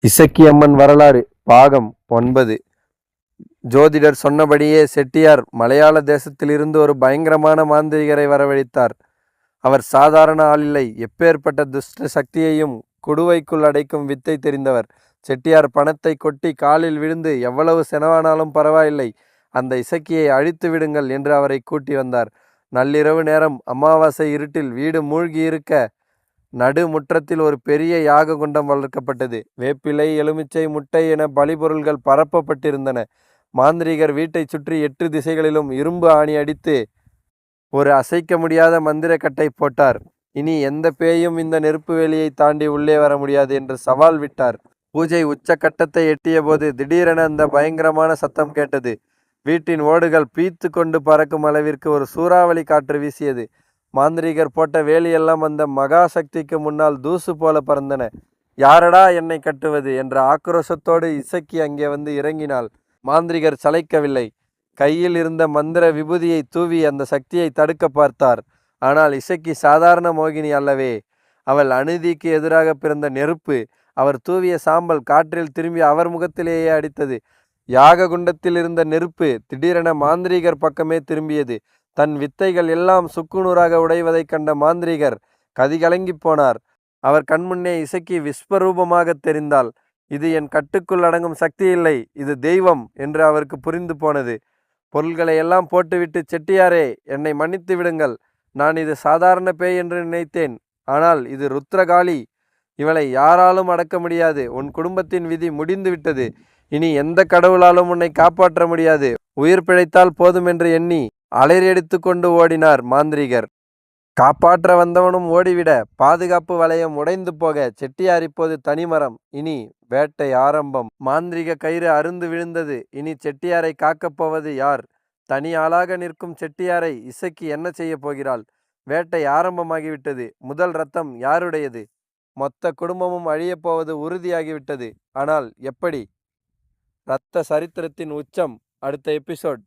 இசக்கியம்மன் வரலாறு பாகம் 9. ஜோதிடர் சொன்னபடியே செட்டியார் மலையாள தேசத்திலிருந்து ஒரு பயங்கரமான மாந்திரிகரை வரவழைத்தார். அவர் சாதாரண ஆளில்லை, எப்பேற்பட்ட துஷ்ட சக்தியையும் குடுவைக்குள் அடைக்கும் வித்தை தெரிந்தவர். செட்டியார் பணத்தை கொட்டி காலில் விழுந்து, எவ்வளவு செலவானாலும் பரவாயில்லை, அந்த இசக்கியை அழித்து விடுங்கள் என்று அவரை கூட்டி வந்தார். நள்ளிரவு நேரம், அமாவாசை இருட்டில் வீடு மூழ்கி இருக்க நடு முற்றத்தில் ஒரு பெரிய யாக குண்டம் வளர்க்கப்பட்டது. வேப்பிலை, எலுமிச்சை, முட்டை என பலிபொருள்கள் பரப்பப்பட்டிருந்தன. மாந்திரிகர் வீட்டை சுற்றி 8 திசைகளிலும் இரும்பு ஆணி அடித்து ஒரு அசைக்க முடியாத மந்திர கட்டை போட்டார். இனி எந்த பேயும் இந்த நெருப்பு வேலியை தாண்டி உள்ளே வர முடியாது என்று சவால் விட்டார். பூஜை உச்சக்கட்டத்தை எட்டிய போது திடீரென அந்த பயங்கரமான சத்தம் கேட்டது. வீட்டின் ஓடுகள் பீத்து கொண்டு பறக்கும் அளவிற்கு ஒரு சூறாவளி காற்று வீசியது. மாந்திரிகர் போட்ட வேலியெல்லாம் அந்த மகா சக்திக்கு முன்னால் தூசு போல பறந்தன. யாரடா என்னை கட்டுவது என்ற ஆக்ரோஷத்தோடு இசக்கி அங்கே வந்து இறங்கினாள். மாந்திரிகர் சளைக்கவில்லை. கையில் இருந்த மந்திர விபூதியை தூவி அந்த சக்தியை தடுக்க பார்த்தார். ஆனால் இசக்கி சாதாரண மோகினி அல்லவே. அவள் அநீதிக்கு எதிராக பிறந்த நெருப்பு. அவர் தூவிய சாம்பல் காற்றில் திரும்பி அவர் முகத்திலேயே அடித்தது. யாக குண்டத்தில் இருந்த நெருப்பு திடீரென மாந்திரிகர் பக்கமே திரும்பியது. தன் வித்தைகள் எல்லாம் சுக்குநூறாக உடைவதைக் கண்ட மாந்திரிகர் கதிகலங்கி போனார். அவர் கண்முன்னே இசக்கி விஸ்வரூபமாக தெரிந்தாள். இது என் கட்டுக்குள் அடங்கும் சக்தி இல்லை, இது தெய்வம் என்று அவருக்கு புரிந்து போனது. பொருள்களை எல்லாம் போட்டுவிட்டு, செட்டியாரே, என்னை மன்னித்து விடுங்கள். நான் இது சாதாரண பேய் என்று நினைத்தேன். ஆனால் இது ருத்ரகாளி. இவளை யாராலும் அடக்க முடியாது. உன் குடும்பத்தின் விதி முடிந்து விட்டது. இனி எந்த கடவுளாலும் உன்னை காப்பாற்ற முடியாது. உயிர் பிழைத்தால் போதும் என்று எண்ணி அலறியடித்து கொண்டு ஓடினார் மாந்திரிகர். காப்பாற்ற வந்தவனும் ஓடிவிட பாதுகாப்பு வளையம் உடைந்து போக செட்டியார் இப்போது தனிமரம். இனி வேட்டை ஆரம்பம். மாந்திரிக கயிறு அருந்து விழுந்தது. இனி செட்டியாரை காக்கப் போவது யார்? தனி ஆளாக நிற்கும் செட்டியாரை இசக்கி என்ன செய்ய போகிறாள்? வேட்டை ஆரம்பமாகிவிட்டது. முதல் ரத்தம் யாருடையது? மொத்த குடும்பமும் அழியப் போவது உறுதியாகிவிட்டது. ஆனால் எப்படி? இரத்த சரித்திரத்தின் உச்சம் அடுத்த எபிசோட்.